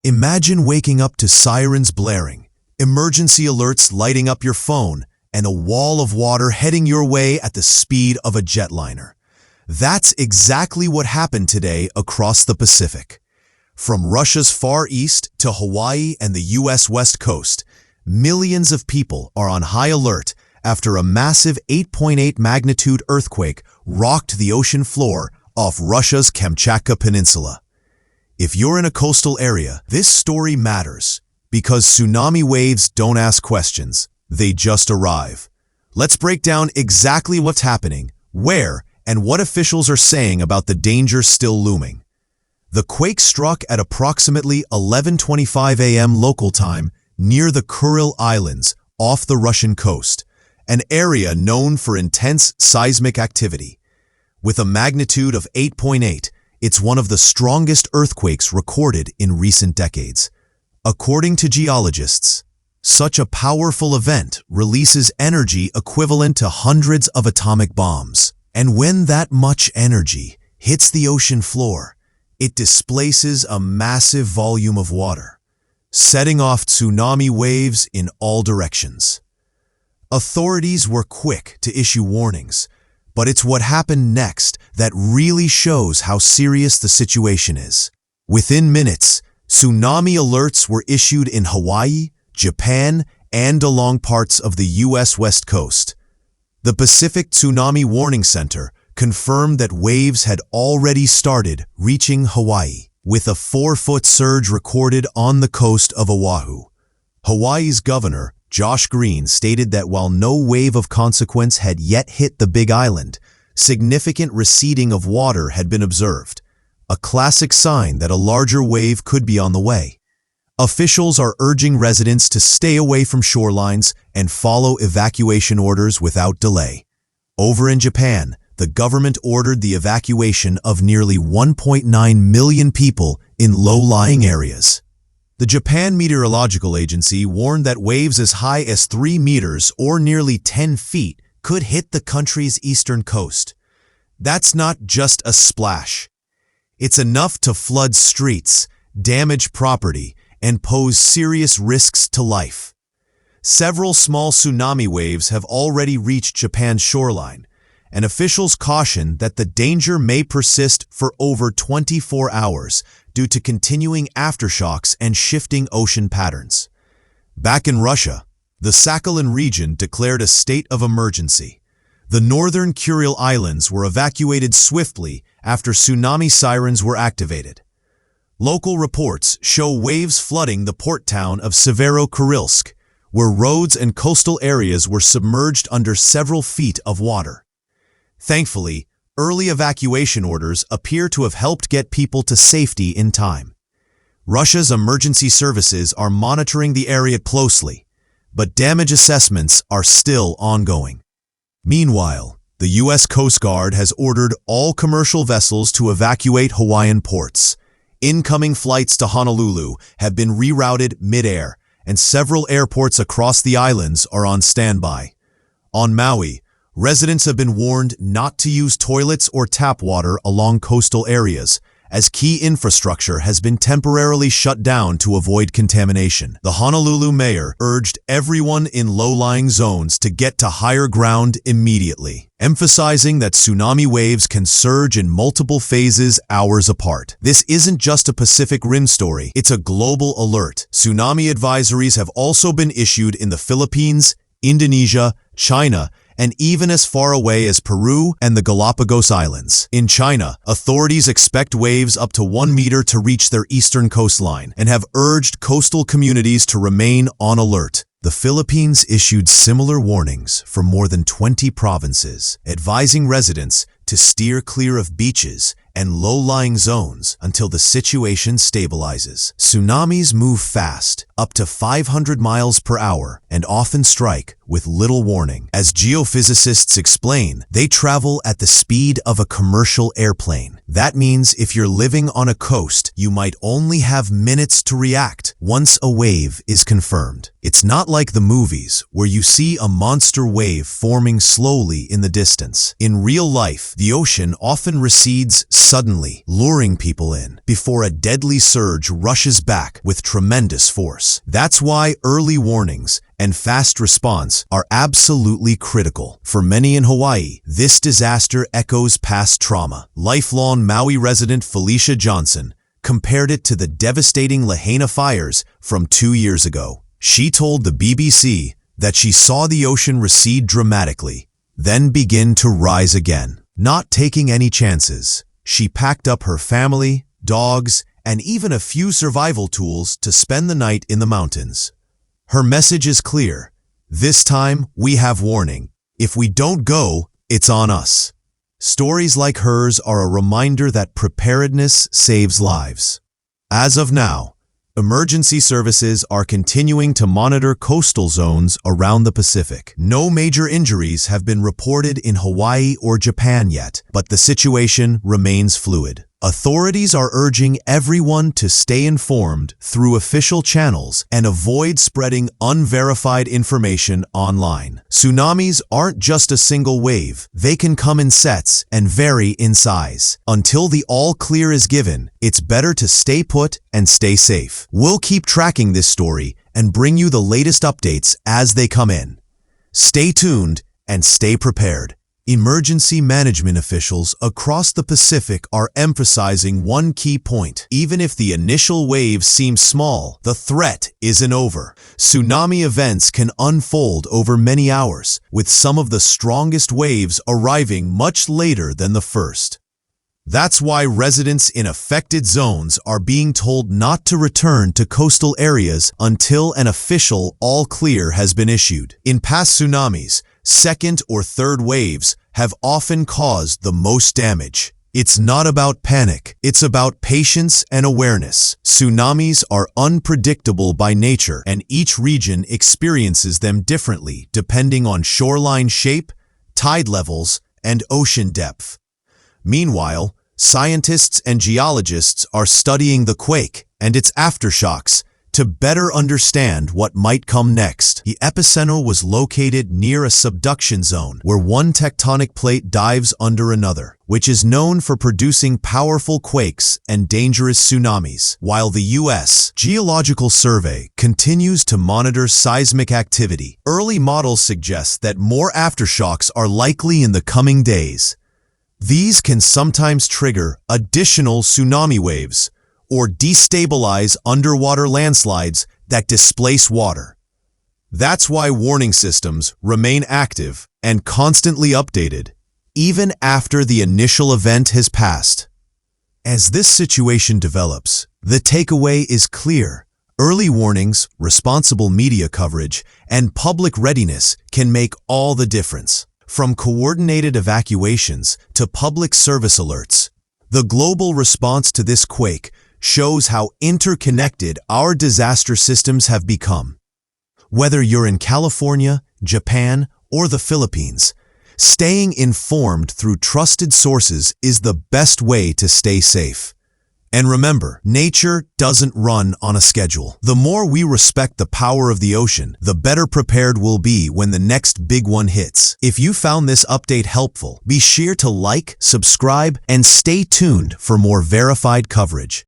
Imagine waking up to sirens blaring, emergency alerts lighting up your phone, and a wall of water heading your way at the speed of a jetliner. That's exactly what happened today across the Pacific. From Russia's Far East to Hawaii and the U.S. West Coast, millions of people are on high alert after a massive 8.8 magnitude earthquake rocked the ocean floor off Russia's Kamchatka Peninsula. If you're in a coastal area, this story matters because tsunami waves don't ask questions, they just arrive. Let's break down exactly what's happening, where, and what officials are saying about the danger still looming. The quake struck at approximately 11:25 a.m. local time near the Kuril Islands off the Russian coast, an area known for intense seismic activity. With a magnitude of 8.8, it's one of the strongest earthquakes recorded in recent decades. According to geologists, such a powerful event releases energy equivalent to hundreds of atomic bombs. And when that much energy hits the ocean floor, it displaces a massive volume of water, setting off tsunami waves in all directions. Authorities were quick to issue warnings, but it's what happened next that really shows how serious the situation is. Within minutes, tsunami alerts were issued in Hawaii, Japan, and along parts of the U.S. West Coast. The Pacific Tsunami Warning Center confirmed that waves had already started reaching Hawaii, with a 4-foot surge recorded on the coast of Oahu. Hawaii's governor, Josh Green, stated that while no wave of consequence had yet hit the Big Island, significant receding of water had been observed, a classic sign that a larger wave could be on the way. Officials are urging residents to stay away from shorelines and follow evacuation orders without delay. Over in Japan, the government ordered the evacuation of nearly 1.9 million people in low-lying areas. The Japan Meteorological Agency warned that waves as high as 3 meters or nearly 10 feet could hit the country's eastern coast. That's not just a splash. It's enough to flood streets, damage property, and pose serious risks to life. Several small tsunami waves have already reached Japan's shoreline, and officials caution that the danger may persist for over 24 hours due to continuing aftershocks and shifting ocean patterns. Back in Russia, the Sakhalin region declared a state of emergency. The northern Kuril Islands were evacuated swiftly after tsunami sirens were activated. Local reports show waves flooding the port town of Severokurilsk, where roads and coastal areas were submerged under several feet of water. Thankfully, early evacuation orders appear to have helped get people to safety in time. Russia's emergency services are monitoring the area closely, but damage assessments are still ongoing. Meanwhile, the U.S. Coast Guard has ordered all commercial vessels to evacuate Hawaiian ports. Incoming flights to Honolulu have been rerouted mid-air, and several airports across the islands are on standby. On Maui, residents have been warned not to use toilets or tap water along coastal areas, as key infrastructure has been temporarily shut down to avoid contamination. The Honolulu mayor urged everyone in low-lying zones to get to higher ground immediately, emphasizing that tsunami waves can surge in multiple phases hours apart. This isn't just a Pacific Rim story, it's a global alert. Tsunami advisories have also been issued in the Philippines, Indonesia, China, and even as far away as Peru and the Galapagos Islands. In China, authorities expect waves up to 1 meter to reach their eastern coastline and have urged coastal communities to remain on alert. The Philippines issued similar warnings for more than 20 provinces, advising residents to steer clear of beaches and low-lying zones until the situation stabilizes. Tsunamis move fast, up to 500 miles per hour, and often strike with little warning. As geophysicists explain, they travel at the speed of a commercial airplane. That means if you're living on a coast, you might only have minutes to react, once a wave is confirmed. It's not like the movies, where you see a monster wave forming slowly in the distance. In real life, the ocean often recedes suddenly, luring people in, before a deadly surge rushes back with tremendous force. That's why early warnings and fast response are absolutely critical. For many in Hawaii, this disaster echoes past trauma. Lifelong Maui resident Felicia Johnson compared it to the devastating Lahaina fires from 2 years ago. She told the BBC that she saw the ocean recede dramatically, then begin to rise again. Not taking any chances, she packed up her family, dogs, and even a few survival tools to spend the night in the mountains. Her message is clear. This time, we have warning. If we don't go, it's on us. Stories like hers are a reminder that preparedness saves lives. As of now, emergency services are continuing to monitor coastal zones around the Pacific. No major injuries have been reported in Hawaii or Japan yet, but the situation remains fluid. Authorities are urging everyone to stay informed through official channels and avoid spreading unverified information online. Tsunamis aren't just a single wave. They can come in sets and vary in size. Until the all clear is given, it's better to stay put and stay safe. We'll keep tracking this story and bring you the latest updates as they come in. Stay tuned and stay prepared. Emergency management officials across the Pacific are emphasizing one key point. Even if the initial wave seems small, the threat isn't over. Tsunami events can unfold over many hours, with some of the strongest waves arriving much later than the first. That's why residents in affected zones are being told not to return to coastal areas until an official all clear has been issued. In past tsunamis, second or third waves have often caused the most damage. It's not about panic, it's about patience and awareness. Tsunamis are unpredictable by nature, and each region experiences them differently depending on shoreline shape, tide levels, and ocean depth. Meanwhile, scientists and geologists are studying the quake and its aftershocks to better understand what might come next. The epicenter was located near a subduction zone where one tectonic plate dives under another, which is known for producing powerful quakes and dangerous tsunamis. While the U.S. Geological Survey continues to monitor seismic activity, early models suggest that more aftershocks are likely in the coming days. These can sometimes trigger additional tsunami waves or destabilize underwater landslides that displace water. That's why warning systems remain active and constantly updated, even after the initial event has passed. As this situation develops, the takeaway is clear. Early warnings, responsible media coverage, and public readiness can make all the difference. From coordinated evacuations to public service alerts, the global response to this quake shows how interconnected our disaster systems have become. Whether you're in California, Japan, or the Philippines, staying informed through trusted sources is the best way to stay safe. And remember, nature doesn't run on a schedule. The more we respect the power of the ocean, the better prepared we'll be when the next big one hits. If you found this update helpful, be sure to like, subscribe, and stay tuned for more verified coverage.